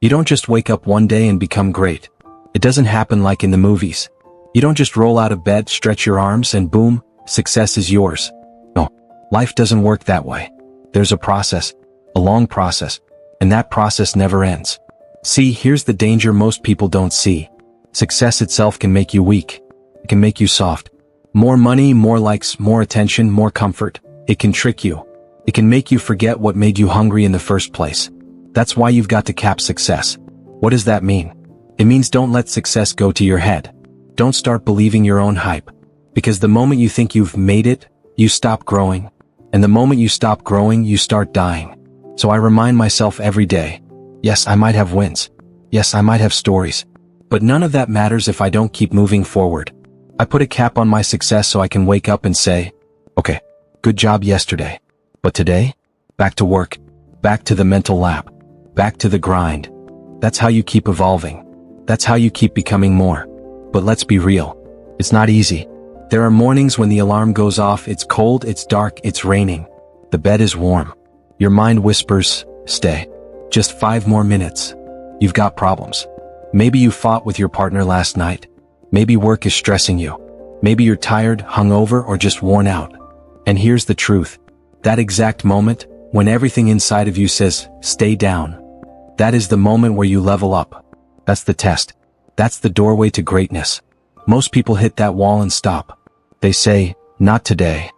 You don't just wake up one day and become great. It doesn't happen like in the movies. You don't just roll out of bed, stretch your arms, and boom, success is yours. No, life doesn't work that way. There's a process, a long process, and that process never ends. See, here's the danger most people don't see. Success itself can make you weak. It can make you soft. More money, more likes, more attention, more comfort. It can trick you. It can make you forget what made you hungry in the first place. That's why you've got to cap success. What does that mean? It means don't let success go to your head. Don't start believing your own hype. Because the moment you think you've made it, you stop growing. And the moment you stop growing, you start dying. So I remind myself every day, yes, I might have wins. Yes, I might have stories. But none of that matters if I don't keep moving forward. I put a cap on my success so I can wake up and say, okay, good job yesterday. But today, back to work, back to the mental lab, back to the grind. That's how you keep evolving. That's how you keep becoming more. But let's be real. It's not easy. There are mornings when the alarm goes off, it's cold, it's dark, it's raining. The bed is warm. Your mind whispers, stay. Just 5 more minutes. You've got problems. Maybe you fought with your partner last night. Maybe work is stressing you. Maybe you're tired, hungover, or just worn out. And here's the truth. That exact moment, when everything inside of you says, stay down, that is the moment where you level up. That's the test. That's the doorway to greatness. Most people hit that wall and stop. They say, not today.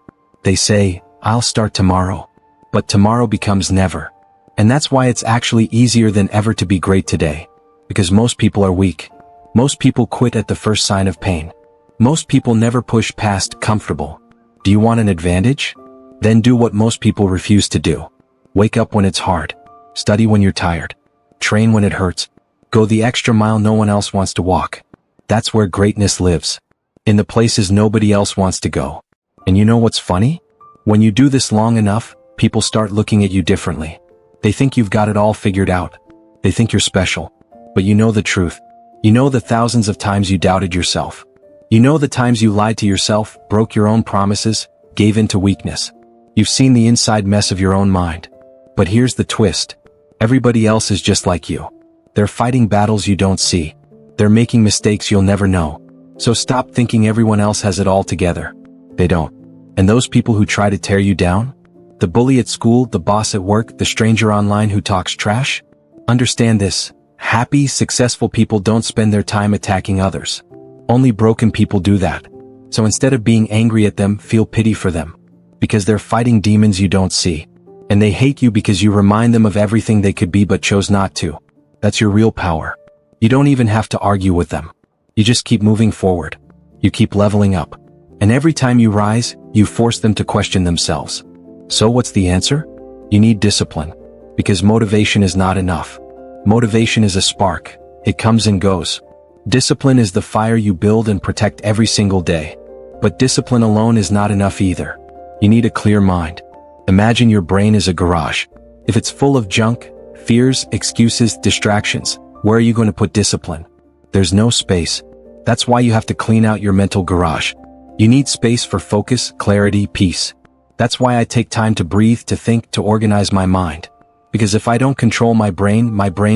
They say, I'll start tomorrow. But tomorrow becomes never. And that's why it's actually easier than ever to be great today. Because most people are weak. Most people quit at the first sign of pain. Most people never push past comfortable. Do you want an advantage? Then do what most people refuse to do. Wake up when it's hard. Study when you're tired. Train when it hurts. Go the extra mile no one else wants to walk. That's where greatness lives. In the places nobody else wants to go. And you know what's funny? When you do this long enough, people start looking at you differently. They think you've got it all figured out. They think you're special. But you know the truth. You know the thousands of times you doubted yourself. You know the times you lied to yourself, broke your own promises, gave in to weakness. You've seen the inside mess of your own mind. But here's the twist. Everybody else is just like you. They're fighting battles you don't see. They're making mistakes you'll never know. So stop thinking everyone else has it all together. They don't. And those people who try to tear you down? The bully at school, the boss at work, the stranger online who talks trash? Understand this. Happy, successful people don't spend their time attacking others. Only broken people do that. So instead of being angry at them, feel pity for them. Because they're fighting demons you don't see. And they hate you because you remind them of everything they could be but chose not to. That's your real power. You don't even have to argue with them. You just keep moving forward. You keep leveling up. And every time you rise, you force them to question themselves. So what's the answer? You need discipline. Because motivation is not enough. Motivation is a spark. It comes and goes. Discipline is the fire you build and protect every single day. But discipline alone is not enough either. You need a clear mind. Imagine your brain is a garage. If it's full of junk, fears, excuses, distractions, where are you going to put discipline? There's no space. That's why you have to clean out your mental garage. You need space for focus, clarity, peace. That's why I take time to breathe, to think, to organize my mind. Because if I don't control my brain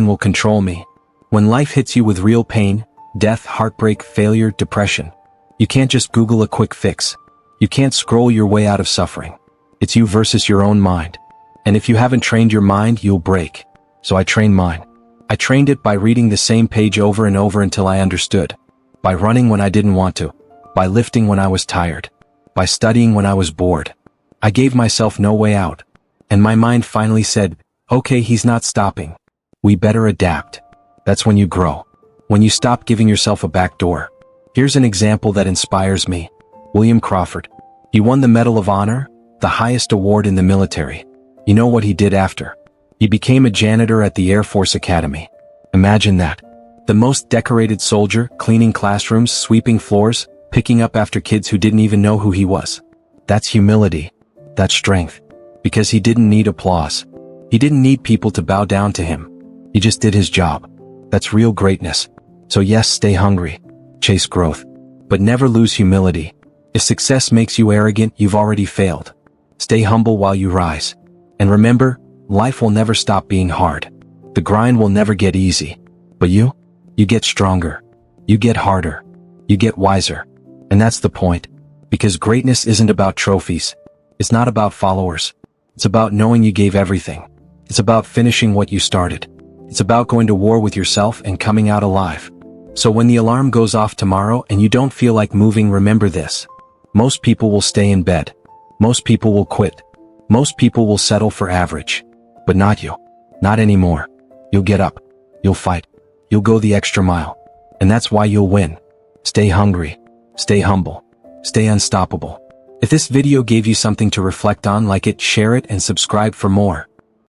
will control me. When life hits you with real pain, death, heartbreak, failure, depression, you can't just Google a quick fix. You can't scroll your way out of suffering. It's you versus your own mind. And if you haven't trained your mind, you'll break. So I trained mine. I trained it by reading the same page over and over until I understood. By running when I didn't want to. By lifting when I was tired. By studying when I was bored. I gave myself no way out. And my mind finally said, okay, he's not stopping. We better adapt. That's when you grow. When you stop giving yourself a back door. Here's an example that inspires me. William Crawford. He won the Medal of Honor, the highest award in the military. You know what he did after? He became a janitor at the Air Force Academy. Imagine that. The most decorated soldier, cleaning classrooms, sweeping floors, picking up after kids who didn't even know who he was. That's humility. That's strength. Because he didn't need applause. He didn't need people to bow down to him. He just did his job. That's real greatness. So yes, stay hungry. Chase growth. But never lose humility. If success makes you arrogant, you've already failed. Stay humble while you rise. And remember, life will never stop being hard. The grind will never get easy. But you get stronger. You get harder. You get wiser. And that's the point. Because greatness isn't about trophies. It's not about followers. It's about knowing you gave everything. It's about finishing what you started. It's about going to war with yourself and coming out alive. So when the alarm goes off tomorrow and you don't feel like moving, remember this. Most people will stay in bed. Most people will quit. Most people will settle for average. But not you. Not anymore. You'll get up. You'll fight. You'll go the extra mile. And that's why you'll win. Stay hungry. Stay humble. Stay unstoppable. If this video gave you something to reflect on, like it, share it, and subscribe for more.